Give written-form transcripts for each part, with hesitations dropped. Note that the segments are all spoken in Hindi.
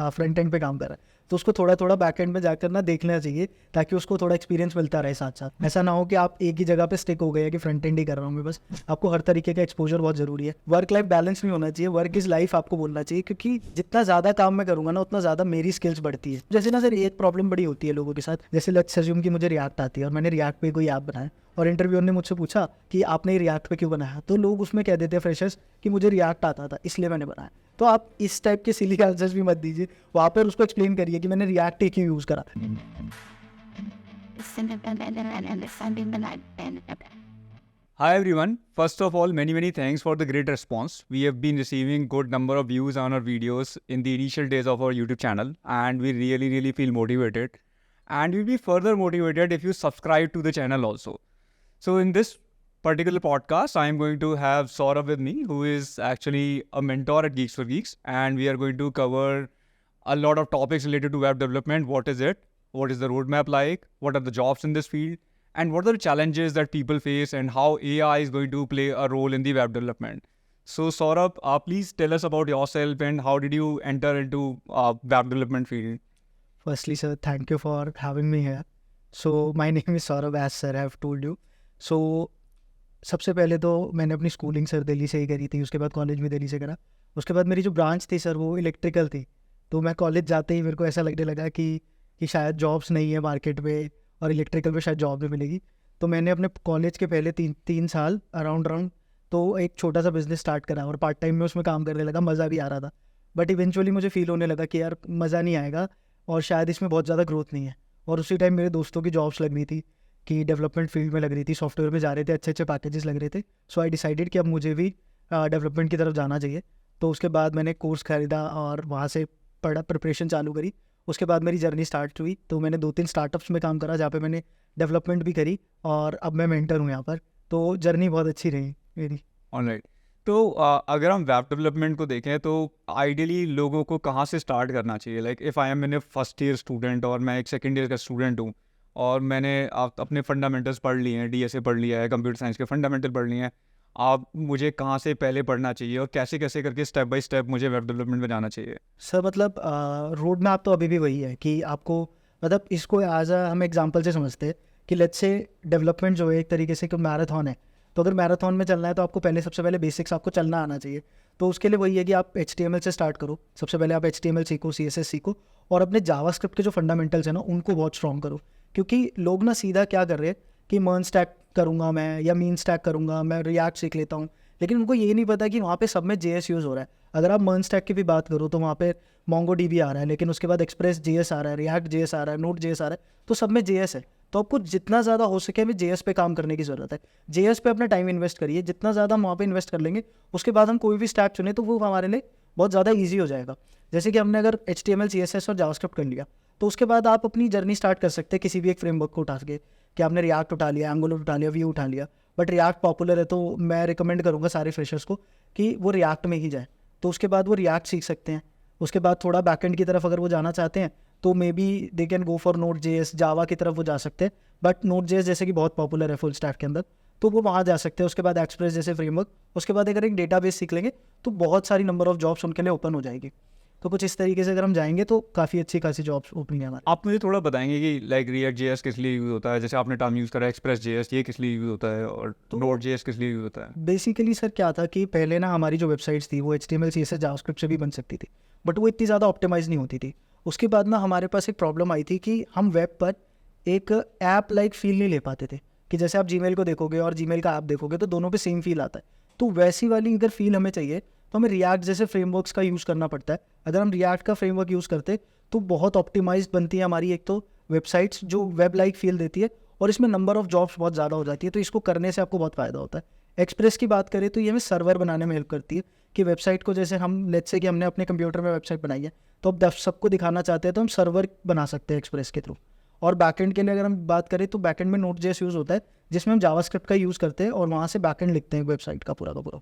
फ्रंट एंड पे काम कर रहा है, तो उसको थोड़ा थोड़ा बैक एंड में जाकर ना देखना चाहिए, ताकि उसको थोड़ा एक्सपीरियंस मिलता रहे साथ साथ। ऐसा ना हो कि आप एक ही जगह पे स्टिक हो गए कि फ्रंट एंड ही कर रहा हूँ मैं बस। आपको हर तरीके का एक्सपोजर बहुत जरूरी है। वर्क लाइफ बैलेंस नहीं होना चाहिए, वर्क इज लाइफ आपको बोलना चाहिए, क्योंकि जितना ज़्यादा काम मैं करूँगा ना उतना ज़्यादा मेरी स्किल्स बढ़ती है। जैसे ना सर एक प्रॉब्लम बड़ी होती है लोगों के साथ, जैसे लेट्स अज्यूम कि मुझे रिएक्ट आती है और मैंने रिएक्ट पे कोई ऐप बनाया और इंटरव्यूअर ने मुझसे पूछा कि आपने रिएक्ट पे क्यों बनाया, तो लोग उसमें कह देते हैं फ्रेशर्स कि मुझे रिएक्ट आता था इसलिए मैंने बनाया। तो आप इस टाइप के सिली आंसर्स भी मत दीजिए, वहाँ पर उसको एक्सप्लेन करिए कि मैंने रिएक्ट क्यों यूज़ करा। Hi everyone. First of all, many thanks for the great response. We have been receiving good number of views on our videos in the initial days of our YouTube channel, and we really feel motivated. And we'll be further motivated if you subscribe to the channel also. So in this particular podcast, I am going to have Saurabh with me, who is actually a mentor at Geeks for Geeks, and we are going to cover a lot of topics related to web development. What is it? What is the roadmap like? What are the jobs in this field? And what are the challenges that people face, and how AI is going to play a role in the web development? So Saurabh, please tell us about yourself and how did you enter into web development field? Firstly, sir, thank you for having me here. So my name is Saurabh, as sir I have told you. So सबसे पहले तो मैंने अपनी स्कूलिंग सर दिल्ली से ही करी थी, उसके बाद कॉलेज भी दिल्ली से करा। उसके बाद मेरी जो ब्रांच थी सर वो इलेक्ट्रिकल थी, तो मैं कॉलेज जाते ही मेरे को ऐसा लगने लगा कि शायद जॉब्स नहीं है मार्केट में और इलेक्ट्रिकल में शायद जॉब नहीं मिलेगी। तो मैंने अपने कॉलेज के पहले तीन साल अराउंड तो एक छोटा सा बिजनेस स्टार्ट करा और पार्ट टाइम में उसमें काम करने लगा, मज़ा भी आ रहा था। बट इवेंचुअली मुझे फील होने लगा कि यार मज़ा नहीं आएगा और शायद इसमें बहुत ज़्यादा ग्रोथ नहीं है। और उसी टाइम मेरे दोस्तों की जॉब्स लग रही थी कि डेवलपमेंट फील्ड में लग रही थी, सॉफ्टवेयर में जा रहे थे, अच्छे पैकेजेस लग रहे थे। सो आई डिसाइडेड कि अब मुझे भी डेवलपमेंट की तरफ जाना चाहिए। तो उसके बाद मैंने कोर्स खरीदा और वहाँ से पढ़ा, प्रिपरेशन चालू करी। उसके बाद मेरी जर्नी स्टार्ट हुई, तो मैंने 2-3 स्टार्टअप्स में काम करा जहाँ पे मैंने डेवलपमेंट भी करी और अब मैं मेंटर हूँ यहाँ पर। तो जर्नी बहुत अच्छी रही मेरी। ऑलराइट। तो अगर हम वेब डेवलपमेंट को देखें तो आइडियली लोगों को कहाँ से स्टार्ट करना चाहिए? Like if I am in A first year student और मैं एक सेकेंड ईयर का स्टूडेंट हूँ और मैंने अपने फंडामेंटल्स पढ़ लिए हैं, डीएसए पढ़ लिया है, कंप्यूटर साइंस के फंडामेंटल पढ़ लिए हैं, आप मुझे कहाँ से पहले पढ़ना चाहिए और कैसे कैसे करके स्टेप बाय स्टेप मुझे वेब डेवलपमेंट में जाना चाहिए? सर मतलब रोड मैप तो अभी भी वही है कि आपको, मतलब इसको एज हम एग्जांपल से समझते हैं कि लेट्स से डेवलपमेंट जो है एक तरीके से एक मैराथन है। तो अगर मैराथन में चलना है तो आपको सबसे पहले बेसिक्स आपको चलना आना चाहिए। तो उसके लिए वही है कि आप HTML से स्टार्ट करो। सबसे पहले आप HTML सीखो, CSS सीखो और अपने जावास्क्रिप्ट के जो फंडामेंटल्स हैं ना उनको बहुत स्ट्रॉन्ग करो। क्योंकि लोग ना सीधा क्या कर रहे हैं कि मर्न स्टैक करूँगा मैं या मीन स्टैक करूँगा, मैं रिएक्ट सीख लेता हूँ, लेकिन उनको ये नहीं पता कि वहाँ पे सब में JS यूज़ हो रहा है। अगर आप मर्न स्टैक की भी बात करो तो वहाँ पे MongoDB आ रहा है, लेकिन उसके बाद एक्सप्रेस JS आ रहा है, रिएक्ट JS आ रहा है, नोट JS आ रहा है, तो सब में JS है। तो आपको जितना ज़्यादा हो सके हमें JS पे काम करने की ज़रूरत है। JS पे अपना टाइम इन्वेस्ट करिए, जितना ज़्यादा हम वहाँ पे इन्वेस्ट कर लेंगे उसके बाद हम कोई भी स्टैक चुने तो वो हमारे लिए बहुत ज़्यादा ईजी हो जाएगा। जैसे कि हमने अगर HTML CSS और जावास्क्रिप्ट कर लिया तो उसके बाद आप अपनी जर्नी स्टार्ट कर सकते हैं किसी भी एक फ्रेमवर्क को उठा के, कि आपने रिएक्ट उठा लिया, एंगुलर उठा लिया, व्यू उठा लिया। बट रिएक्ट पॉपुलर है तो मैं रिकमेंड करूँगा सारे फ्रेशर्स को कि वो रिएक्ट में ही जाए। तो उसके बाद वो रिएक्ट सीख सकते हैं। उसके बाद थोड़ा बैकएंड की तरफ अगर वो जाना चाहते हैं तो may be they can go for Node.js, जावा की तरफ वो जा सकते हैं। बट Node.js जैसे कि बहुत पॉपुलर है फुल स्टैक के अंदर, तो वो वहाँ जा सकते हैं। उसके बाद एक्सप्रेस जैसे फ्रेमवर्क, उसके बाद अगर एक डेटाबेस सीख लेंगे तो बहुत सारी नंबर ऑफ जॉब्स उनके लिए ओपन हो जाएगी। तो कुछ इस तरीके से अगर हम जाएंगे तो काफ़ी अच्छी खासी जॉब्स ओपनिंग है हमारे। आप मुझे थोड़ा बताएंगे कि लाइक रिएक्ट JS किस लिए यूज़ होता है? जैसे आपने टर्म यूज़ करा एक्सप्रेस JS, ये किस लिए यूज़ होता है, और नोड JS किस लिए यूज़ होता है? बेसिकली सर क्या था कि पहले ना हमारी जो वेबसाइट्स थी वो HTML CSS जावास्क्रिप्ट से भी बन सकती थी, बट वो इतनी ज़्यादा ऑप्टिमाइज नहीं होती थी। उसके बाद ना हमारे पास एक प्रॉब्लम आई थी कि हम वेब पर एक ऐप लाइक फील नहीं ले पाते थे। कि जैसे आप Gmail को देखोगे और Gmail का ऐप देखोगे तो दोनों पे सेम फील आता है। तो वैसी वाली अगर फील हमें चाहिए तो हमें रिएक्ट जैसे फ्रेमवर्क्स का यूज़ करना पड़ता है। अगर हम रिएक्ट का फ्रेमवर्क यूज़ करते तो बहुत ऑप्टिमाइज बनती है हमारी एक तो वेबसाइट्स, जो वेब लाइक फील देती है, और इसमें नंबर ऑफ जॉब्स बहुत ज़्यादा हो जाती है। तो इसको करने से आपको बहुत फ़ायदा होता है। एक्सप्रेस की बात करें तो ये हमें सर्वर बनाने में हेल्प करती है कि वेबसाइट को, जैसे हम लेट्स से कि हमने अपने कंप्यूटर में वेबसाइट बनाई है तो अब सबको दिखाना चाहते हैं तो हम सर्वर बना सकते हैं एक्सप्रेस के थ्रू। और बैकएंड के लिए अगर हम बात करें तो बैकएंड में Node.js यूज़ होता है जिसमें हम जावास्क्रिप्ट का यूज़ करते हैं और वहाँ से बैकएंड लिखते हैं वेबसाइट का पूरा।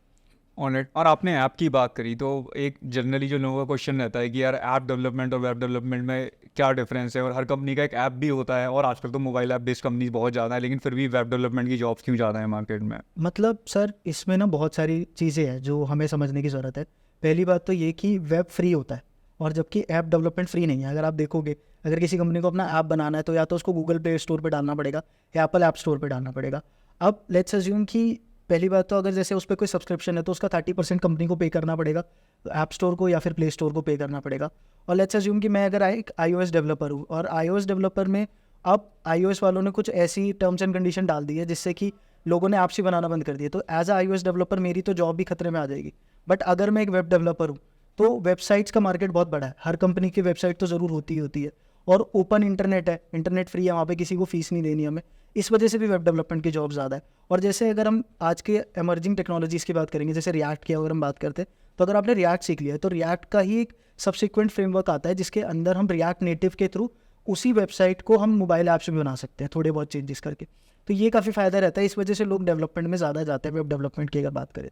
ऑलराइट। और आपने ऐप की बात करी तो एक जनरली जो लोगों का क्वेश्चन रहता है कि यार ऐप डेवलपमेंट और वेब डेवलपमेंट में क्या डिफरेंस है, और हर कंपनी का एक ऐप भी होता है, और आजकल तो मोबाइल ऐप बेस्ड कंपनी बहुत ज़्यादा है, लेकिन फिर भी वेब डेवलपमेंट की जॉब्स क्यों ज़्यादा है मार्केट में? मतलब सर इसमें ना बहुत सारी चीज़ें हैं जो हमें समझने की ज़रूरत है। पहली बात तो ये कि वेब फ्री होता है, और जबकि ऐप डेवलपमेंट फ्री नहीं है। अगर आप देखोगे, अगर किसी कंपनी को अपना ऐप बनाना है तो या तो उसको गूगल प्ले स्टोर पे डालना पड़ेगा या एप्पल ऐप स्टोर पे डालना पड़ेगा। अब लेट्स अज्यूम कि पहली बात तो अगर जैसे उस पर कोई सब्सक्रिप्शन है तो उसका 30% कंपनी को पे करना पड़ेगा, ऐप स्टोर को या फिर प्ले स्टोर को पे करना पड़ेगा। और लेट्स अज्यूम कि मैं अगर एक iOS डेवलपर हूँ और iOS डेवलपर में अब iOS वालों ने कुछ ऐसी टर्म्स एंड कंडीशन डाल दी है जिससे कि लोगों ने ऐप्स ही बनाना बंद कर दिए, तो एज अ iOS डेवलपर मेरी तो जॉब भी खतरे में आ जाएगी। बट अगर मैं एक वेब डेवलपर हूँ तो वेबसाइट्स का मार्केट बहुत बड़ा है, हर कंपनी की वेबसाइट तो ज़रूर होती ही होती है, और ओपन इंटरनेट है, इंटरनेट फ्री है, वहाँ पे किसी को फीस नहीं देनी हमें। इस वजह से भी वेब डेवलपमेंट की जॉब ज़्यादा है। और जैसे अगर हम आज के एमर्जिंग टेक्नोलॉजीज़ की बात करेंगे, जैसे रिएक्ट की अगर हम बात करते हैं, तो अगर आपने रिएक्ट सीख लिया है तो रिएक्ट का ही एक सब्सिक्वेंट फ्रेमवर्क आता है जिसके अंदर हम रिएक्ट नेटिव के थ्रू उसी वेबसाइट को हम मोबाइल ऐप्स में बना सकते हैं थोड़े बहुत चेंजेस करके। तो ये काफ़ी फ़ायदा रहता है, इस वजह से लोग डेवलपमेंट में ज़्यादा जाते हैं वेब डेवलपमेंट की अगर बात करें।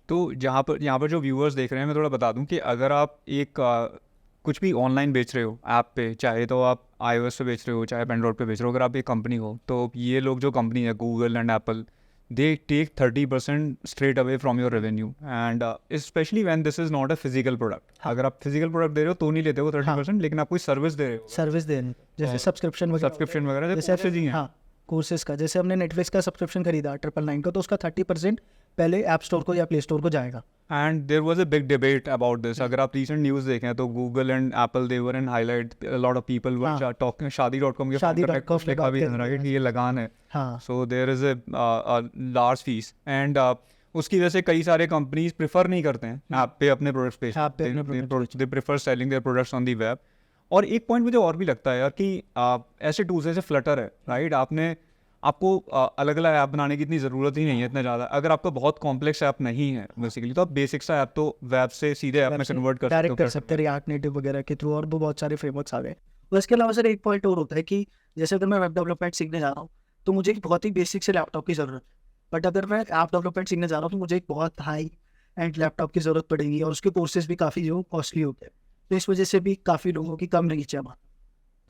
तो यहाँ पर जो व्यूअर्स देख रहे हैं, मैं थोड़ा बता दूं कि अगर आप एक कुछ भी ऑनलाइन बेच रहे हो ऐप पे, चाहे तो आप iOS पे बेच रहे हो चाहे एंड्रॉइड पे बेच रहे हो, अगर आप एक कंपनी हो तो ये लोग जो कंपनी है Google and Apple, they take 30% straight away from your revenue, and specially when this is not a physical product. अगर आप फिजिकल प्रोडक्ट दे रहे हो तो नहीं लेते हो 30%, लेकिन आप कोई सर्विस दे रहे हो, सर्विस देने जैसे सब्सक्रिप्शन वगैरह जैसे courses ही हैं। हाँ, कोर्सेज का, जैसे हमने नेटफ्लिक्स का सब्सक्रिप्शन खरीदा 999 का, तो उसका 30% पहले ऐप स्टोर को या प्ले स्टोर को जाएगा। And there was a big debate about this. अगर आप रिसेंट न्यूज़ देखें तो Google and Apple they were in highlight, a lot of people were talking, शादी.com के शादी.com founder ने लिखा भी है राइट कि ये लगान है। हाँ, so there is a large fees, and उसकी वजह से कई सारे कंपनीज प्रेफर नहीं करते हैं ऐप पे अपने प्रोडक्ट्स पे, ऐप पे अपने they prefer selling their products on the web. और एक पॉइंट मुझे और भी लगता है यार कि ऐसे टूल्स जैसे फ्लटर है राइट, आपको अलग अलग ऐप बनाने की इतनी ज़रूरत ही नहीं है इतना ज़्यादा। अगर आपका बहुत कॉम्प्लेक्स ऐप नहीं है बेसिकली, तो आप बेसिक सा ऐप तो वेब से सीधे ऐप में कन्वर्ट कर सकते हो, डायरेक्ट कर सकते हैं रिएक्ट नेटिव वगैरह के थ्रू, और वो बहुत सारे फ्रेमवर्क्स आ गए। और इसके अलावा सर एक पॉइंट और होता है कि जैसे अगर मैं वेब डेवलपमेंट सीखने जा रहा हूँ तो मुझे एक बहुत ही बेसिक से लैपटॉप की ज़रूरत है, बट अगर मैं ऐप डेवलपमेंट सीखने जा रहा हूँ तो मुझे एक बहुत हाई एंड लैपटॉप की ज़रूरत पड़ेगी, और उसके कोर्सेज भी काफ़ी जो कॉस्टली होते हैं, तो इस वजह से भी काफ़ी लोगों की कम रीच है वहाँ,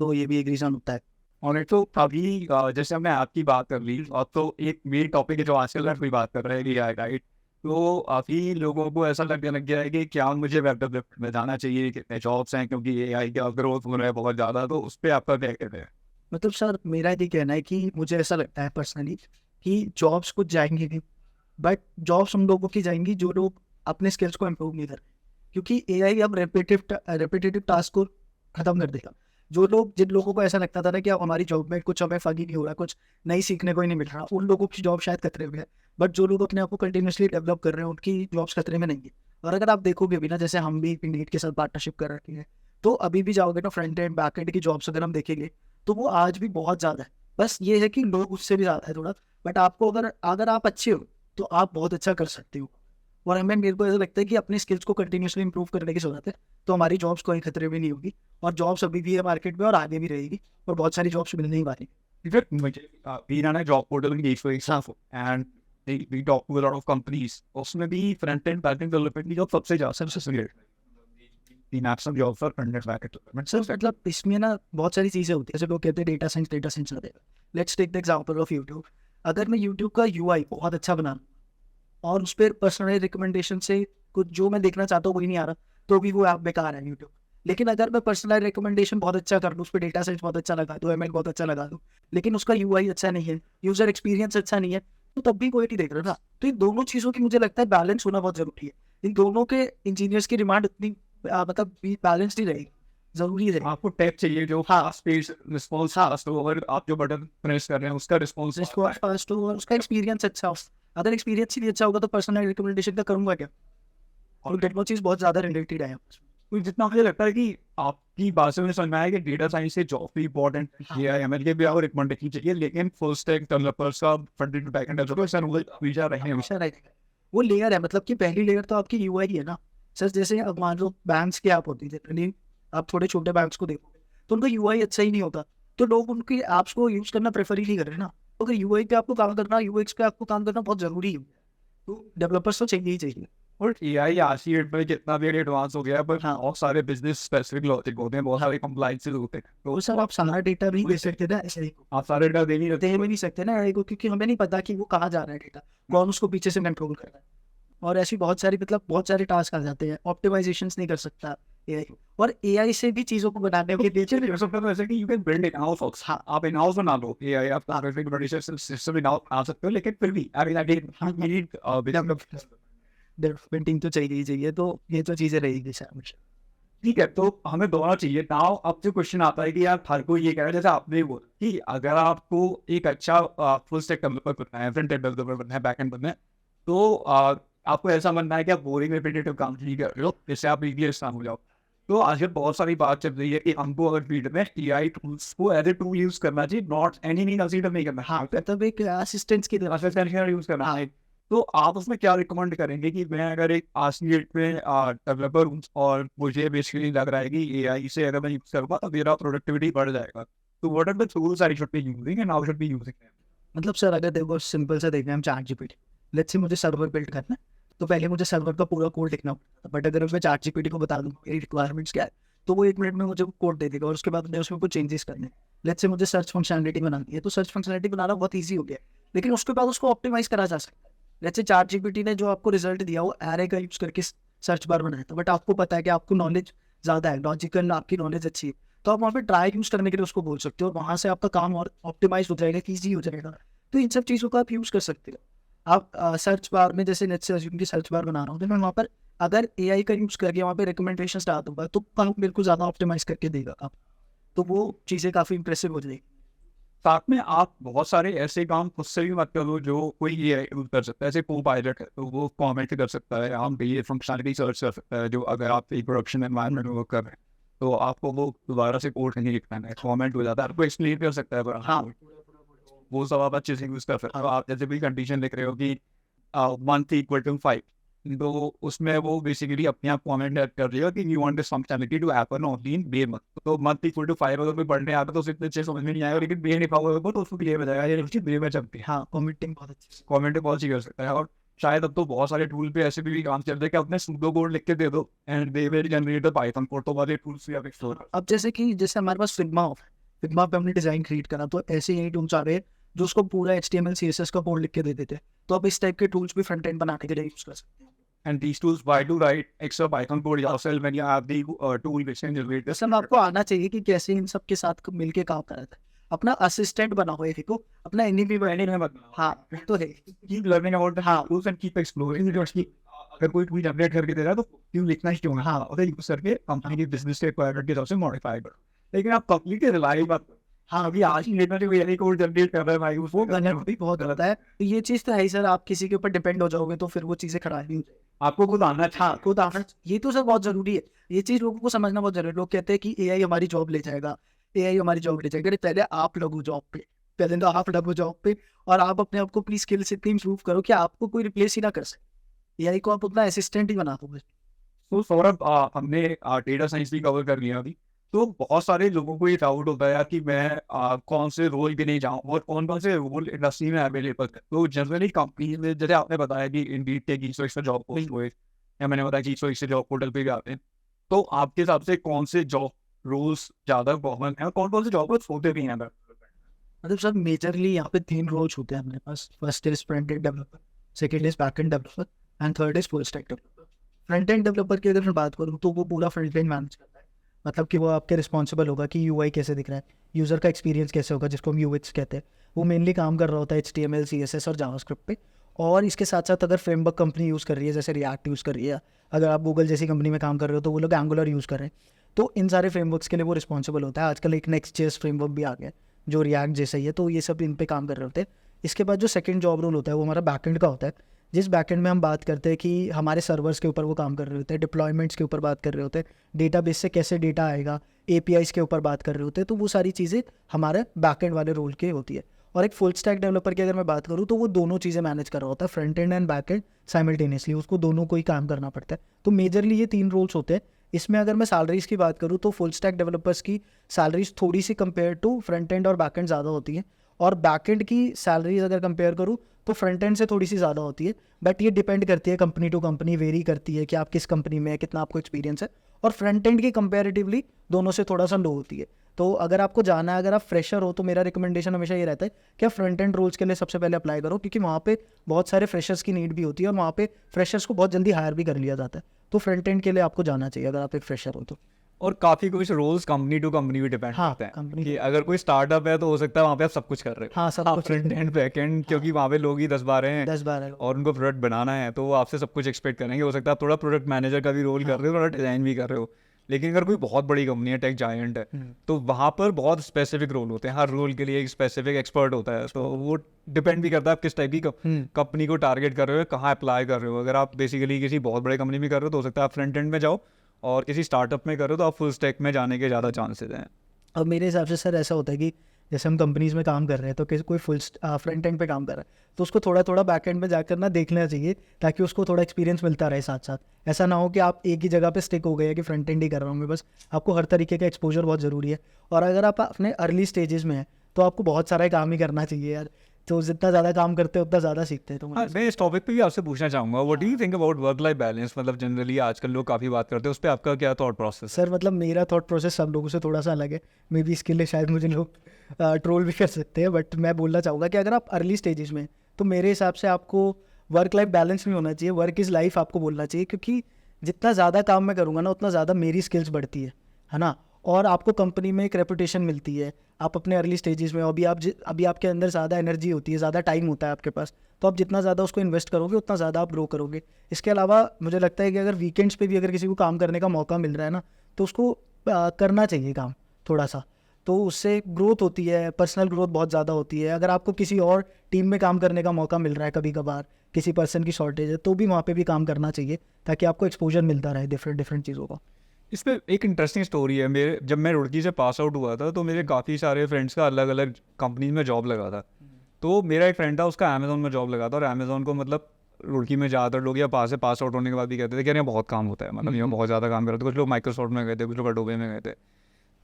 तो ये भी एक रीज़न होता है। और एक तो अभी जैसे हमने आपकी बात कर ली, और तो एक मेन टॉपिक है जो आजकल हर कोई बात कर रहा है कि राइट, तो अभी लोगों को ऐसा लगने लग गया है कि क्या मुझे वेब डेवलपमेंट में जाना चाहिए, कितने जॉब्स हैं, क्योंकि AI का ग्रोथ हो रहा है बहुत ज़्यादा, तो उस पर आपका क्या कहते हैं? मतलब सर मेरा ये कहना है कि मुझे ऐसा लगता है पर्सनली कि जॉब्स कुछ जाएंगी नहीं, बट जॉब्स उन लोगों की जाएंगी जो लोग अपने स्किल्स को इम्प्रूव नहीं कर रहे, क्योंकि AI अब रेपिटेटिव टास्क को खत्म कर देगा। जो लोग, जिन लोगों को ऐसा लगता था ना कि अब हमारी जॉब में कुछ हमें फनी नहीं हो रहा, कुछ नई सीखने को ही नहीं मिल रहा, उन लोगों की जॉब शायद खतरे में है, बट जो लोग अपने आप को कंटिन्यूसली डेवलप कर रहे हैं उनकी जॉब्स खतरे में नहीं है। और अगर आप देखोगे भी ना, जैसे हम भी इंडीड के साथ पार्टनरशिप कर रखी है, तो अभी भी जाओगे ना फ्रंट एंड बैक एंड की जॉब्स अगर हम देखेंगे तो वो आज भी बहुत ज़्यादा है। बस ये है कि लोग उससे भी ज़्यादा है थोड़ा, बट आपको अगर अगर आप अच्छे हो तो आप बहुत अच्छा कर सकते हो। और हमें, मेरे को ऐसा लगता है कि अपने स्किल्स को कंटिन्यूसली इंप्रूव करने की ज़रूरत है, तो हमारी जॉब्स कोई खतरे में नहीं होगी, और जॉब्स अभी भी है मार्केट में और आगे भी रहेगी, और बहुत सारी जॉब्स मिलने ही वाली। मुझे we run a job portal engaged for example, and we talk to a lot of companies, उसमें भी front end back and development की जॉब सबसे ज़्यादा job for front end back and development. Sir मतलब इसमें ना बहुत सारी चीज़ें होती है, जैसे लोग कहते हैं डेटा साइंस रहेगा। Let's take the example of YouTube. अगर मैं यूट्यूब का UI बहुत अच्छा बना और उस पर पर्सनलाइज रिकमेंडेशन से कुछ जो मैं देखना चाहता हूँ वही नहीं आ रहा, तो भी वो ऐप बेकार है यूट्यूब। लेकिन अगर मैं पर्सनलाइज रिकमेंडेशन बहुत अच्छा कर लूँ, उस पर डेटा साइंस बहुत अच्छा लगा दूँ, ML बहुत अच्छा लगा दूँ, लेकिन उसका UI अच्छा नहीं है, यूजर एक्सपीरियंस अच्छा नहीं है, तो तब भी कोई नहीं देख रहा ना। तो इन दोनों चीज़ों की मुझे लगता है बैलेंस होना बहुत जरूरी है। इन दोनों के इंजीनियर्स की डिमांड इतनी मतलब बैलेंस नहीं रहेगी, जरूरी है। आपको टैप चाहिए जो फास्ट पेस रिस्पॉन्स फास्ट हो, और आप जो बटन प्रेस कर रहे हैं उसका रिस्पॉन्स फास्ट हो और उसका एक्सपीरियंस अच्छा हो। अगर एक्सपीरियंस ही नहीं अच्छा होगा तो पर्सनलाइज रिकमेंडेशन का करूँगा क्या? और दोनों चीज़ बहुत ज़्यादा रिलेटेड है। तो जितना मुझे लगता है कि आपकी बात से मुझे समझ में आया कि डेटा साइंस से जॉब भी इंपॉर्टेंट है, ML के भी आपको रिकमेंडेशन चाहिए, लेकिन फुल स्टैक डेवलपर्स का front end back and developers वो हमेशा रहेंगे। वो लेयर है, मतलब कि पहली लेयर तो आपकी UI है ना सर। जैसे अब मान लो बैंक्स की ऐप होती है, आप थोड़े छोटे बैंक्स को देखोगे तो उनका UI अच्छा ही नहीं होता, तो लोग उनकी ऐप्स को यूज करना प्रेफर ही नहीं कर रहे ना। तो अगर UI पे आपको काम करना, UX पे आपको काम करना बहुत जरूरी है, तो डेवलपर्स तो चाहिए ही चाहिए। और AI आज की डेट में कितना भी एडवांस हो गया है, पर बहुत सारे बिजनेस स्पेसिफिक लॉजिक होते हैं, बहुत सारे कंप्लायंसेस होते हैं, तो सर आप सारा डेटा भी दे सकते ना ऐसे ही, आप सारे डेटा दे नहीं दे भी नहीं सकते ना को, क्योंकि हमें नहीं पता कि वो कहाँ जा रहा है डेटा, कौन उसको पीछे से कंट्रोल कर रहा है, और ऐसी बहुत सारी मतलब बहुत सारे टास्क आ जाते हैं। ऑप्टिमाइजेशंस नहीं कर सकता, AI और AI से भी चीज़ों को बनाने के लिए Actually, सबसे पहले ऐसा कि you can build in house also. हाँ, आप in house बना लो AI, आप perfect producer system in house बना सकते हो, लेकिन फिर भी I mean I need डेवलपमेंटिंग तो चाहिए ही चाहिए, तो ये तो चीज़ें रहेगी शायद। ठीक है, तो हमें दोनों चाहिए। नाउ अब जो क्वेश्चन आता है कि यार हर कोई ये कह रहा है, जैसे आपने बोला कि अगर आपको एक अच्छा फुल स्टैक डेवलपर बनना है, फ्रंट एंड डेवलपर बनना है, बैक एंड बनना है, तो आपको ऐसा बनना है कि आप बोरिंग रिपीटेटिव काम नहीं कर रहे हो, जिससे आप इजीली आसान हो जाओ। तो आजकल बहुत सारी बात चल रही है कि हमको अगर फील्ड में एआई टूल्स को एज ए टूल यूज करना चाहिए, नॉट एनी कंसीडर नहीं करना। हाँ, मतलब एक असिस्टेंट्स की तरह। असिस्टेंट यूज करना है। तो आप उसमें क्या रिकमेंड करेंगे कि मैं अगर एक आज की डेट में डेवलपर हूँ और मुझे बेसिकली लग रहा है कि एआई से अगर मैं यूज करूँगा तो मेरा प्रोडक्टिविटी बढ़ जाएगा, तो what are the tools I should be using and how should be using them? मतलब सर अगर देखो सिंपल से देखें हम चैट जीपीटी, लेट्स से मुझे सर्वर बिल्ड करना है, तो पहले मुझे सर्वर का पूरा कोड लिखना होता है, बट अगर मैं चैट जीपीटी को बता दूँ मेरी रिक्वायरमेंट्स क्या है, तो वो 1 मिनट में मुझे कोड दे देगा और उसके बाद मुझे उसमें कुछ चेंजेस करने हैं। लेट्स से मुझे सर्च फंक्शनलिटी बनानी है, तो सर्च फंक्शनलिटी बनाना बहुत ईजी हो गया है, लेकिन उसके बाद उसको ऑप्टिमाइज करा जा सकता है। लेट्स से चैट जीपीटी ने जो आपको रिजल्ट दिया वो एरे का यूज करके सर्च बार बनाया था, बट आपको पता है कि आपको नॉलेज ज़्यादा है, लॉजिकल आपकी नॉलेज अच्छी है, तो आप वहाँ पे ट्राई यूज करने के लिए उसको बोल सकते हो और वहाँ से आपका काम और ऑप्टिमाइज हो जाएगा, ईजी हो जाएगा। तो इन सब चीज़ों को आप यूज़ कर सकते हो। आप सर्च बार में जैसे लेट्स से अज्यूम की सर्च बार बना रहा हूँ, तो मैं वहाँ पर अगर एआई का यूज़ करके वहाँ पे रिकमेंडेशंस डाल दूँगा तो काम मेरे को ज़्यादा ऑप्टिमाइज़ करके देगा काम। तो वो चीज़ें काफ़ी इंप्रेसिव हो जाएगी। साथ में आप बहुत सारे ऐसे काम खुद से भी मत करो जो कोई एआई यूज कर सकता है, जैसे को पायलट है तो वो कमेंट कर सकता है, हम ये फंक्शनलिटी सर्च कर सकता है, जो अगर आप एक प्रोडक्शन एनवायरनमेंट में वर्क कर रहे हैं तो आपको वो दोबारा से कोड नहीं लिखना है, कमेंट हो जाता है, आपको एक्सप्लेन कर सकता है। पर हाँ, वो सब आप अच्छे से यूज कर सकते हो। आप जैसे भी कंडीशन लिख रहे हो कि मंथ इक्वल टू 5, तो उसमें वो बेसिकली अपने आप कमेंट ऐड कर देगा कि you want this functionality to happen only in May month. तो मंथ इक्वल टू 5 अगर कोई पढ़ने आता तो उसे इतने अच्छे समझ में नहीं आएगा, लेकिन बे लिखा हुआ होगा तो उसको क्लियर हो जाएगा ये चीज बे में चलती है। हाँ, कमेंटिंग बहुत अच्छी है। कमेंट बहुत सी कर सकता है। और शायद अब तो बहुत सारे टूल पे ऐसे भी काम चल रहे हैं कि अपने सूडो कोड लिख के दे दो and they will generate the Python code, तो वाले टूल्स भी आप एक्सप्लोर कर। अब जैसे हमारे पास फिग्मा पे हमने डिज़ाइन क्रिएट करा, तो ऐसे यही टूल्स आ रहे हैं जो उसको पूरा HTML CSS का कोड लिख के दे देते हैं। तो आप इस टाइप के टूल्स भी फ्रंट एंड बनाने के लिए यूज़ कर सकते हैं। And these tools, why to write extra Python code yourself when you have the tool which can generate this? सब आपको आना चाहिए कि कैसे इन सब के साथ मिलके काम करा जाए। अपना असिस्टेंट बनाओ एक को, अपना एनईपी बनाओ। हाँ, तो है। Keep learning about the tools and keep exploring the tools. अगर कोई टूल जनरेट करके दे रहा है तो क्यों लिखना ही क्यों है? हाँ, उसे यूज करके कंपनी की बिजनेस के रिक्वायरमेंट के हिसाब से मॉडिफाई करो। लेकिन आप कंप्लीटली रिलाई मत करो। हाँ, अभी आज की डेट में जो एआई कोड जनरेट कर रहा है भाई, वो गलत भी बहुत गलत है। तो ये चीज़ तो है ही सर, आप किसी के ऊपर डिपेंड हो जाओगे तो फिर वो चीज़ें खराब नहीं हो जाएगी। आपको खुद आना चाहिए। हाँ, खुद आना, ये तो सर बहुत ज़रूरी है। ये चीज़ लोगों को समझना बहुत ज़रूरी है। लोग कहते हैं कि एआई हमारी जॉब ले जाएगा, एआई हमारी जॉब ले जाएगा। अरे पहले आप लगो जॉब पे, पहले तो आप लगो जॉब पे और आप अपने आप को अपनी स्किल्स इतनी इम्प्रूव करो कि आपको कोई रिप्लेस ही ना कर सके। एआई को आप अपना असिस्टेंट ही बना दो बस। तो सौरभ, हमने डेटा साइंस भी कवर कर लिया अभी। तो बहुत सारे लोगों को ये डाउट होता है यार कि मैं कौन से रोल के लिए जाऊँ और कौन कौन से रोल इंडस्ट्री में अवेलेबल है। तो जनरली कंपनी में जैसे आपने बताया कि इंडीड के 201 जॉब पोस्ट हुए, या मैंने बताया कि 201 जॉब पोर्टल पे भी आते हैं, तो आपके हिसाब से कौन से जॉब रोल्स ज़्यादा कॉमन है और कौन कौन से जॉब रोल्स होते भी हैं? मतलब सर मेजरली यहाँ पे 3 रोल्स होते हैं हमारे पास। First is front end developer, second is back end developer and third is full stack developer. Front end developer की अगर मैं बात करूँ तो वो पूरा फ्रंट एंड मैनेज करता है, मतलब कि वो आपके रिस्पॉन्सिबल होगा कि यूआई कैसे दिख रहा है, यूज़र का एक्सपीरियंस कैसे होगा, जिसको हम यूएक्स कहते हैं। वो मेनली काम कर रहा होता है HTML CSS और जावास्क्रिप्ट पे। और इसके साथ साथ अगर फ्रेमवर्क कंपनी यूज़ कर रही है, जैसे रिएक्ट यूज़ कर रही है, अगर आप गूगल जैसी कंपनी में काम कर रहे हो तो वो लोग एंगुलर यूज़ कर रहे हैं, तो इन सारे फ्रेमवर्क्स के लिए वो रिस्पॉन्सिबल होता है। आजकल एक नेक्स्ट.जेएस फ्रेमवर्क भी आ गया जो रिएक्ट जैसा ही है, तो ये सब इन पे काम कर रहे होते हैं। इसके बाद जो सेकंड जॉब रोल होता है वो हमारा बैकएंड का होता है, जिस बैकएंड में हम बात करते हैं कि हमारे सर्वर्स के ऊपर वो काम कर रहे होते हैं, डिप्लॉयमेंट्स के ऊपर बात कर रहे होते हैं, डेटाबेस से कैसे डेटा आएगा, APIs के ऊपर बात कर रहे होते हैं। तो वो सारी चीज़ें हमारे बैकएंड वाले रोल के होती है। और एक फुल स्टैक डेवलपर की अगर मैं बात करूँ तो वो दोनों चीज़ें मैनेज कर रहा होता है, front end and back and simultaneously, उसको दोनों को ही काम करना पड़ता है। तो मेजरली ये 3 रोल्स होते हैं। इसमें अगर मैं सैलरीज़ की बात करूँ तो फुल स्टैक डेवलपर्स की सैलरीज थोड़ी सी कंपेयर टू फ्रंट एंड और बैक एंड ज़्यादा होती है, और बैक एंड की सैलरीज अगर कंपेयर करूँ तो फ्रंट एंड से थोड़ी सी ज़्यादा होती है। बट ये डिपेंड करती है कंपनी टू कंपनी, वेरी करती है कि आप किस कंपनी में है, कितना आपको एक्सपीरियंस है। और फ्रंट एंड की कंपेरेटिवली दोनों से थोड़ा सा लो होती है। तो अगर आपको जाना है, अगर आप फ्रेशर हो, तो मेरा रिकमेंडेशन हमेशा ये रहता है कि आप फ्रंट एंड रोल्स के लिए सबसे पहले अप्लाई करो, क्योंकि वहाँ पे बहुत सारे फ्रेशर्स की नीड भी होती है और वहाँ पे फ्रेशर्स को बहुत जल्दी हायर भी कर लिया जाता है। तो फ्रंट एंड के लिए आपको जाना चाहिए अगर आप एक फ्रेशर हो तो। और काफ़ी कुछ रोल्स कंपनी टू कंपनी भी डिपेंड हाँ, करते हैं company कि अगर कोई स्टार्टअप है तो हो सकता है वहाँ पे आप सब कुछ कर रहे हो। हाँ, सब आप कुछ फ्रंट एंड बैक एंड, क्योंकि वहाँ पे लोग ही 10-12 हैं 10-12 लोग। और उनको प्रोडक्ट बनाना है, तो वो आपसे सब कुछ एक्सपेक्ट करेंगे। हो सकता है आप थोड़ा प्रोडक्ट मैनेजर का भी रोल कर रहे हो, थोड़ा डिज़ाइन भी कर रहे हो। लेकिन अगर कोई बहुत बड़ी कंपनी है, टेक जायंट है, तो वहाँ पर बहुत स्पेसिफिक रोल होते हैं। हर रोल के लिए एक स्पेसिफिक एक्सपर्ट होता है, तो वो डिपेंड भी करता है आप किस टाइप की कंपनी को टारगेट कर रहे हो, कहाँ अप्लाई कर रहे हो। अगर आप बेसिकली किसी बहुत बड़े कंपनी में कर रहे हो तो हो सकता है आप फ्रंट एंड में जाओ, और किसी स्टार्टअप में कर रहे हो तो आप फुल स्टैक में जाने के ज़्यादा चांसेस हैं। अब मेरे हिसाब से सर ऐसा होता है कि जैसे हम कंपनीज में काम कर रहे हैं, तो किसी कोई फुल फ्रंट एंड पे काम कर रहा है, तो उसको थोड़ा थोड़ा बैक एंड में जाकर ना देखना चाहिए, ताकि उसको थोड़ा एक्सपीरियंस मिलता रहे साथ साथ। ऐसा ना हो कि आप एक ही जगह पे स्टिक हो गए हैं कि फ्रंट एंड ही कर रहा हूँ मैं बस। आपको हर तरीके का एक्सपोजर बहुत ज़रूरी है, और अगर आप अपने अर्ली स्टेजेस में हैं तो आपको बहुत सारा काम ही करना चाहिए यार। तो जितना ज़्यादा काम करते हैं उतना ज़्यादा सीखते हैं। तो हाँ, मैं इस टॉपिक पे भी आपसे पूछना चाहूँगा, what do you think about work life balance? मतलब जनरली आजकल लोग काफ़ी बात करते हैं, उस पर आपका क्या थॉट प्रोसेस है? सर मतलब मेरा थॉट प्रोसेस सब लोगों से थोड़ा सा अलग है, मे बी इसके लिए शायद मुझे लोग ट्रोल भी कर सकते हैं, बट मैं बोलना चाहूँगा कि अगर आप अर्ली स्टेजेस में, तो मेरे हिसाब से आपको वर्क लाइफ बैलेंस नहीं होना चाहिए, वर्क इज़ लाइफ आपको बोलना चाहिए, क्योंकि जितना ज़्यादा काम मैं करूँगा ना उतना ज़्यादा मेरी स्किल्स बढ़ती है ना, और आपको कंपनी में एक रेपुटेशन मिलती है। आप अपने अर्ली स्टेजेस में, अभी आपके अंदर ज़्यादा एनर्जी होती है, ज़्यादा टाइम होता है आपके पास, तो आप जितना ज़्यादा उसको इन्वेस्ट करोगे उतना ज़्यादा आप ग्रो करोगे। इसके अलावा मुझे लगता है कि अगर वीकेंड्स पे भी अगर किसी को काम करने का मौका मिल रहा है ना, तो उसको करना चाहिए काम थोड़ा सा, तो उससे ग्रोथ होती है, पर्सनल ग्रोथ बहुत ज़्यादा होती है। अगर आपको किसी और टीम में काम करने का मौका मिल रहा है कभी कभार, किसी पर्सन की शॉर्टेज है, तो भी वहाँ पे भी काम करना चाहिए, ताकि आपको एक्सपोजर मिलता रहे डिफरेंट चीज़ों का। इसमें एक इंटरेस्टिंग स्टोरी है। मेरे जब मैं रुड़की से पास आउट हुआ था, तो मेरे काफ़ी सारे फ्रेंड्स का अलग अलग कंपनीज में जॉब लगा था। तो मेरा एक फ्रेंड था, उसका अमेजोन में जॉब लगा था, और अमेजोन को मतलब रुड़की में ज़्यादातर लोग या पास से पास आउट होने के बाद भी कहते थे कि यार यहाँ बहुत काम होता है, मतलब यहाँ बहुत ज़्यादा काम करते थे। कुछ लोग माइक्रोसॉफ्ट में गए थे, कुछ लोग अडोबे में गए थे।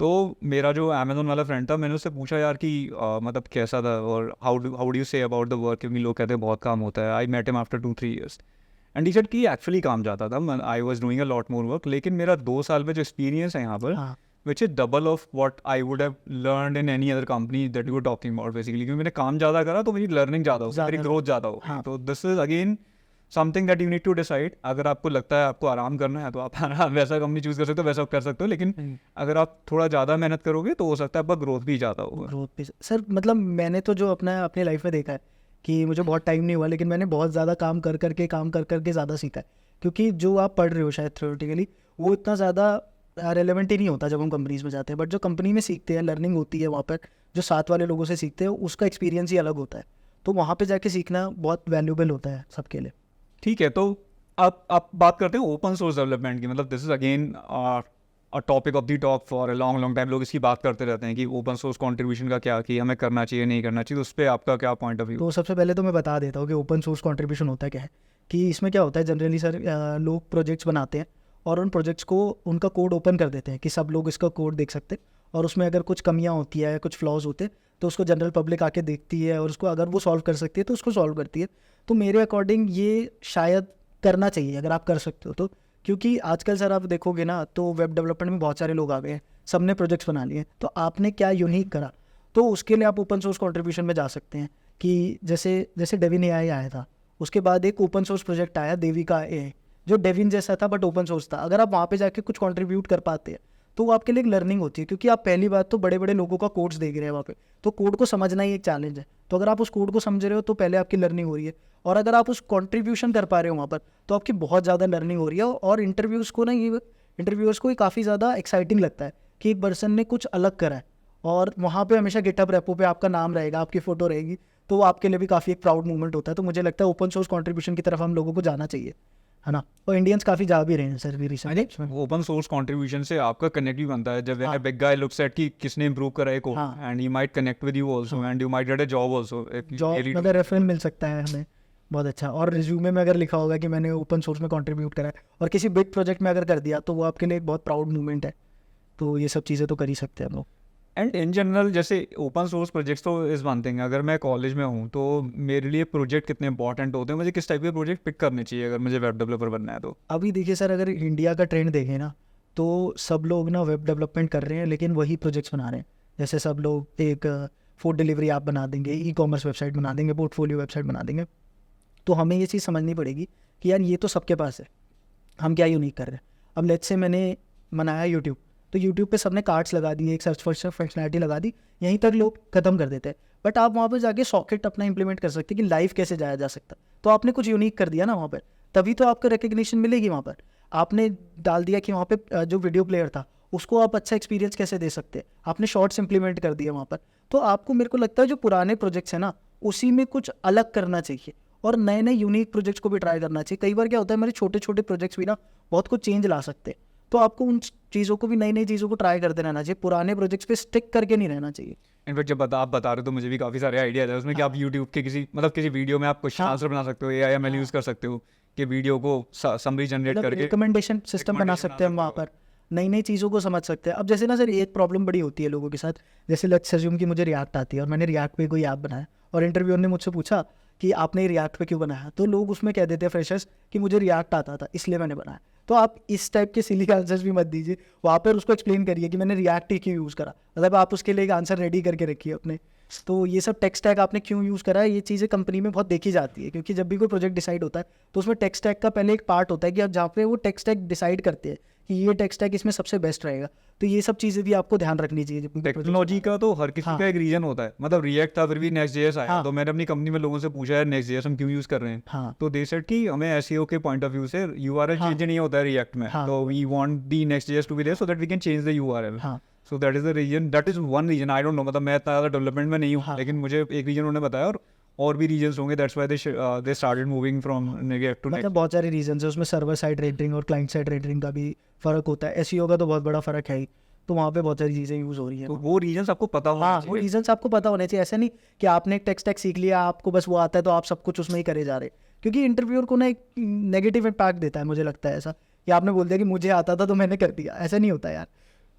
तो मेरा जो अमेजोन वाला फ्रेंड था, मैंने उससे पूछा यार कि मतलब कैसा था, और how do you say about the work, क्योंकि लोग कहते हैं बहुत काम होता है। I met him after 2-3 years and he said कि एक्चुअली काम जाता था, I was doing a lot more work, लेकिन मेरा 2 साल में जो एक्सपीरियंस है यहाँ पर, हाँ, which is double of what I would have learned in any other company that you were talking about. Basically क्योंकि मैंने काम ज़्यादा करा तो मेरी लर्निंग ज़्यादा हो गई, मेरी ग्रोथ ज़्यादा हो गई। हाँ। तो this is again something that you need to decide. अगर आपको लगता है आपको आराम करना है तो आप वैसा कंपनी चूज कर सकते हो, वैसा कर सकते हो, लेकिन अगर आप थोड़ा ज़्यादा मेहनत करोगे तो हो सकता है आपका ग्रोथ भी ज़्यादा होगा। ग्रोथ भी सर, मतलब मैंने तो जो अपनी लाइफ में देखा है कि मुझे बहुत टाइम नहीं हुआ, लेकिन मैंने बहुत ज़्यादा काम कर करके ज़्यादा सीखा है। क्योंकि जो आप पढ़ रहे हो शायद थ्योरेटिकली, वो इतना ज़्यादा रेलेवेंट ही नहीं होता जब हम कंपनीज में जाते हैं, बट जो कंपनी में सीखते हैं, लर्निंग होती है वहाँ पर, जो साथ वाले लोगों से सीखते हैं, उसका एक्सपीरियंस ही अलग होता है। तो वहाँ पर जाके सीखना बहुत वैल्यूबल होता है सबके लिए। ठीक है, तो आप बात करते हैं ओपन सोर्स डेवलपमेंट की। मतलब this is again a topic of the talk for a long time. लोग इसकी बात करते रहते हैं कि ओपन सोर्स कंट्रीब्यूशन का क्या, कि हमें करना चाहिए नहीं करना चाहिए, तो उस पर आपका क्या पॉइंट ऑफ व्यू? तो सबसे पहले तो मैं बता देता हूँ कि ओपन सोर्स कंट्रीब्यूशन होता क्या है। कि इसमें क्या होता है, जनरली सर लोग प्रोजेक्ट्स बनाते हैं और उन प्रोजेक्ट्स को उनका कोड ओपन कर देते हैं कि सब लोग इसका कोड देख सकते हैं, और उसमें अगर कुछ कमियां होती है, कुछ फ्लॉज होते हैं, तो उसको जनरल पब्लिक आके देखती है, और उसको अगर वो सॉल्व कर सकती है तो उसको सॉल्व करती है। तो मेरे अकॉर्डिंग ये शायद करना चाहिए अगर आप कर सकते हो तो, क्योंकि आजकल सर आप देखोगे ना तो वेब डेवलपमेंट में बहुत सारे लोग आ गए हैं, सब ने प्रोजेक्ट्स बना लिए, तो आपने क्या यूनिक करा, तो उसके लिए आप ओपन सोर्स कंट्रीब्यूशन में जा सकते हैं। कि जैसे डेविन एआई आया था, उसके बाद एक ओपन सोर्स प्रोजेक्ट आया देविका एआई, जो डेविन जैसा था बट ओपन सोर्स था। अगर आप वहाँ पे जाके कुछ कंट्रीब्यूट कर पाते हैं तो वो आपके लिए एक लर्निंग होती है, क्योंकि आप पहली बात तो बड़े बड़े लोगों का कोड्स देख रहे हैं वहाँ पे, तो कोड को समझना ही एक चैलेंज है। तो अगर आप उस कोड को समझ रहे हो तो पहले आपकी लर्निंग हो रही है, और अगर आप उस कंट्रीब्यूशन कर पा रहे हो वहाँ पर, तो आपकी बहुत ज़्यादा लर्निंग हो रही है। और इंटरव्यूअर्स को ये काफ़ी ज़्यादा एक्साइटिंग लगता है कि एक पर्सन ने कुछ अलग करा है, और वहाँ पे हमेशा गिटहब रेपो पे आपका नाम रहेगा, आपकी फ़ोटो रहेगी, तो वो आपके लिए भी काफ़ी एक प्राउड मोमेंट होता है। तो मुझे लगता है ओपन सोर्स कंट्रीब्यूशन की तरफ हम लोगों को जाना चाहिए, है ना। और इंडियंस काफ़ी जा भी रहे हैं सर भी रिसेंट में। ओपन सोर्स कंट्रीब्यूशन से आपका कनेक्ट भी बनता है। जब हाँ। बिग गाय लुक्स एट कि किसने इंप्रूव करा है कोड, हाँ। And he might connect with you also, and you might get a job also. Job मतलब रेफरेंस मिल सकता है हमें, बहुत अच्छा। और रिज्यूमे में अगर लिखा होगा कि मैंने ओपन सोर्स में कंट्रीब्यूट करा है और किसी बिग प्रोजेक्ट में अगर कर दिया, तो वो आपके लिए एक बहुत प्राउड मूवमेंट है। तो ये सब चीज़ें तो कर ही सकते हैं हम लोग। एंड इन जनरल जैसे ओपन सोर्स प्रोजेक्ट्स तो इज वन थिंग। अगर मैं कॉलेज में हूँ तो मेरे लिए प्रोजेक्ट कितने इंपॉर्टेंट होते हैं, मुझे किस टाइप के प्रोजेक्ट पिक करने चाहिए अगर मुझे वेब डेवलपर बनना है तो? अभी देखिए सर, अगर इंडिया का ट्रेंड देखें ना, तो सब लोग ना वेब डेवलपमेंट कर रहे हैं लेकिन वही प्रोजेक्ट्स बना रहे हैं। जैसे सब लोग एक फूड डिलीवरी ऐप बना देंगे, ई कॉमर्स वेबसाइट बना देंगे, पोर्टफोलियो वेबसाइट बना देंगे। तो हमें ये चीज़ समझनी पड़ेगी कि यार ये तो सबके पास है, हम क्या यूनिक कर रहे हैं। अब लेट्स से मैंने बनाया यूट्यूब, तो यूट्यूब पे सबने कार्ड्स लगा दिए, एक सर्च फंक्शनैलिटी लगा दी, यहीं तक लोग खत्म कर देते हैं। बट आप वहाँ पर जाके सॉकेट अपना इंप्लीमेंट कर सकते हैं कि लाइव कैसे जाया जा सकता, तो आपने कुछ यूनिक कर दिया ना वहाँ पर, तभी तो आपको रिकग्निशन मिलेगी। वहाँ पर आपने डाल दिया कि वहाँ पे जो वीडियो प्लेयर था उसको आप अच्छा एक्सपीरियंस कैसे दे सकते हैं, आपने शॉर्ट्स इंप्लीमेंट कर दिए वहाँ पर। तो आपको, मेरे को लगता है जो पुराने प्रोजेक्ट्स हैं ना उसी में कुछ अलग करना चाहिए और नए नए यूनिक प्रोजेक्ट्स को भी ट्राई करना चाहिए। कई बार क्या होता है, हमारे छोटे छोटे प्रोजेक्ट्स भी ना बहुत कुछ चेंज ला सकते हैं, तो आपको उन चीज़ों को भी, नई नई चीज़ों को ट्राई करते रहना चाहिए, पुराने प्रोजेक्ट्स पे स्टिक करके नहीं रहना चाहिए। इनफैक्ट जब आप बता रहे हो तो मुझे भी काफ़ी सारे आइडियाज है उसमें कि आप यूट्यूब के किसी वीडियो में आप क्वेश्चन आंसर बना सकते हो, AIML यूज़ कर सकते हो कि वीडियो को समरी जनरेट करके रिकमेंडेशन सिस्टम बना सकते हैं हम वहाँ पर, नई नई चीज़ों को समझ सकते हैं। अब जैसे ना सर एक प्रॉब्लम बड़ी होती है लोगों के साथ, जैसे लेट्स अज्यूम कि मुझे रिएक्ट आती है और मैंने रिएक्ट पे कोई ऐप बनाया और इंटरव्यूअर ने मुझसे पूछा कि आपने रिएक्ट पे क्यों बनाया, तो लोग उसमें कह देते हैं फ्रेशर्स कि मुझे रिएक्ट आता था इसलिए मैंने बनाया। तो आप इस टाइप के सिली आंसर्स भी मत दीजिए, वहाँ पर उसको एक्सप्लेन करिए कि मैंने रिएक्ट ही क्यों यूज़ करा, मतलब आप उसके लिए एक आंसर रेडी करके रखिए अपने। तो ये सब टेक स्टैक आपने क्यों यूज़ करा है, ये चीज़ें कंपनी में बहुत देखी जाती है, क्योंकि जब भी कोई प्रोजेक्ट डिसाइड होता है तो उसमें टेक स्टैक का पहले एक पार्ट होता है कि आप जहाँ पे वो टेक स्टैक डिसाइड करते हैं कि ये टेक स्टैक इसमें सबसे बेस्ट रहेगा। तो ये सब चीज़ें भी आपको ध्यान रखनी चाहिए जब भी कोई project टेक्नोलॉजी का तो हर किसी हाँ। का एक रीजन होता है। मतलब रिएक्ट था फिर भी नेक्स्ट.js आया, हाँ। तो मैंने अपनी कंपनी में लोगों से पूछा है नेक्स्ट.js हम क्यों यूज़ कर रहे हैं, हाँ। तो दे सेड कि हमें एसईओ के पॉइंट ऑफ व्यू से यूआरएल हाँ। चेंज नहीं होता है रिएक्ट में, हाँ। तो we want the Next JS to be there so that we can change the URL. हाँ। So that is the reason, that is one reason. I don't know, मतलब मैं इतना ज़्यादा डेवलपमेंट में नहीं हूँ, हाँ। लेकिन मुझे एक रीजन उन्होंने बताया और भी रीजंस होंगे, that's why they started moving from React to मतलब बहुत सारे रीजन है उसमें, सर्वर साइड रेंडरिंग और क्लाइंट साइड रेंडरिंग का भी फ़र्क होता है, एसईओ का तो बहुत बड़ा फ़र्क है ही, तो वहाँ पे बहुत सारी चीज़ें यूज़ हो रही हैं। तो वो रीजंस आपको पता होना हाँ, वो चाहिए। रीजंस आपको पता होने चाहिए। ऐसा नहीं कि आपने एक टेक स्टैक सीख लिया, आपको बस वो आता है तो आप सब कुछ उसमें ही करे जा रहे, क्योंकि इंटरव्यूअर को ना एक नेगेटिव इम्पैक्ट देता है, मुझे लगता है ऐसा कि आपने बोल दिया कि मुझे आता था तो मैंने कर दिया, ऐसा नहीं होता यार।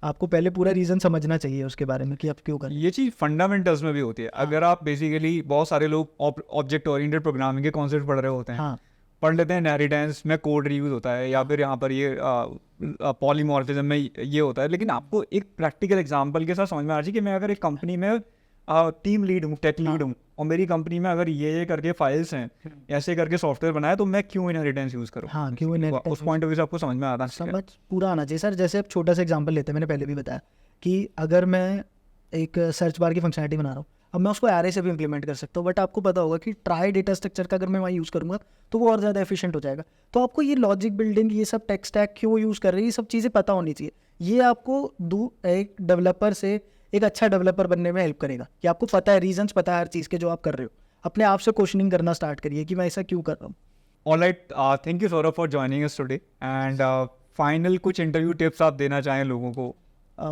आपको पहले पूरा रीज़न समझना चाहिए उसके बारे में कि आप क्यों करें। ये चीज़ फंडामेंटल्स में भी होती है। अगर आप बेसिकली, बहुत सारे लोग ऑब्जेक्ट ओरिएंटेड प्रोग्रामिंग के कॉन्सेप्ट पढ़ रहे होते हैं, हाँ। पढ़ लेते हैं इनहेरिटेंस में कोड रीयूज होता है, या फिर यहाँ पर ये पॉलीमॉर्फिज्म में ये होता है, लेकिन आपको एक प्रैक्टिकल एग्जांपल के साथ समझ में आ रही कि मैं अगर एक कंपनी में टीम लीड हूँ, टेक लीड हूँ, और मेरी कंपनी में अगर ये करके फाइल्स हैं, ऐसे करके सॉफ्टवेयर बनाया, तो मैं क्यों इनहेरिटेंस यूज़ करूँ? हाँ, क्यों inheritance उस पॉइंट ऑफ व्यू से आपको समझ में आता है। समझ पूरा आना चाहिए सर। जैसे अब छोटा सा एग्जांपल लेते हैं, मैंने पहले भी बताया कि अगर मैं एक सर्च बार की फंक्शनलिटी बना रहा हूँ, अब मैं उसको एरे से भी इंप्लीमेंट कर सकता हूँ, बट आपको पता होगा कि ट्राई डेटा स्ट्रक्चर का अगर मैं वहाँ यूज़ करूँगा तो वो और ज़्यादा एफिशिएंट हो जाएगा। तो आपको ये लॉजिक बिल्डिंग, ये सब टेक स्टैक क्यों यूज़ कर रही है, ये सब चीज़ें पता होनी चाहिए। ये आपको एक डेवलपर से एक अच्छा डेवलपर बनने में हेल्प करेगा कि आपको पता है, रीजंस पता है हर चीज़ के जो आप कर रहे हो। अपने आप से क्वेश्चनिंग करना स्टार्ट करिए कि मैं ऐसा क्यों कर रहा हूँ। Alright, thank you Saurabh for joining us today, and final कुछ इंटरव्यू टिप्स आप देना चाहें लोगों को?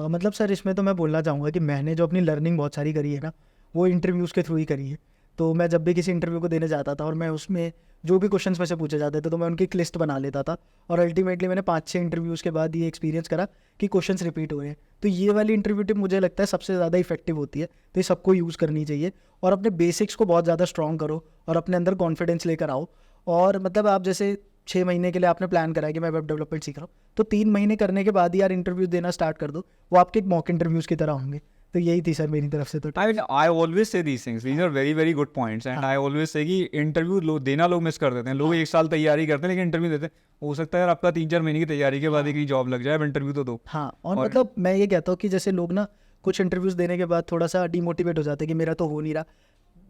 मतलब सर इसमें तो मैं बोलना चाहूँगा कि मैंने जो अपनी लर्निंग बहुत सारी करी है ना, वो इंटरव्यूज़ के थ्रू ही करी है। तो मैं जब भी किसी इंटरव्यू को देने जाता था और मैं उसमें जो भी क्वेश्चंस मुझसे पूछे जाते थे तो मैं उनकी एक लिस्ट बना लेता था, और अल्टीमेटली मैंने 5-6 इंटरव्यूज़ के बाद ये एक्सपीरियंस करा कि क्वेश्चंस रिपीट हो रहे हैं। तो ये वाली इंटरव्यू टिप मुझे लगता है सबसे ज़्यादा इफेक्टिव होती है, तो ये सबको यूज़ करनी चाहिए। और अपने बेसिक्स को बहुत ज़्यादा स्ट्रॉन्ग करो और अपने अंदर कॉन्फिडेंस लेकर आओ। और मतलब आप जैसे 6 महीने के लिए आपने प्लान करा है कि मैं वेब डेवलपमेंट सीख रहा हूँ, तो 3 महीने करने के बाद ही यार इंटरव्यू देना स्टार्ट कर दो, वो आपके एक मॉक इंटरव्यूज़ की तरह होंगे। तो यही थी सर मेरी तरफ से। तो I always say these things. These are very very good points, and I always say कि इंटरव्यू देना लोग मिस कर देते हैं। लोग 1 साल तैयारी करते हैं लेकिन इंटरव्यू देते हैं। हो सकता है यार आपका 3-4 महीने की तैयारी के बाद एक ही जॉब लग जाए, अब इंटरव्यू तो दो। हाँ, और मतलब मैं ये कहता हूँ कि जैसे लोग ना कुछ इंटरव्यूज़ देने के बाद थोड़ा सा डिमोटिवेट हो जाते हैं कि मेरा तो हो नहीं रहा।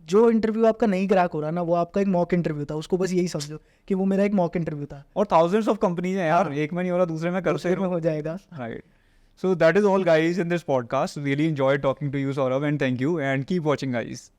जो इंटरव्यू आपका नहीं क्रैक हो रहा ना, वो आपका एक मॉक इंटरव्यू था, उसको बस यही समझो कि वो मेरा एक मॉक इंटरव्यू था। और thousands of companies हैं यार, एक में नहीं हो रहा दूसरे में करते फिर में रहो। हो जाएगा। Right. So that is all guys in this podcast. Really enjoyed talking to you Saurabh, and thank you, and keep watching guys.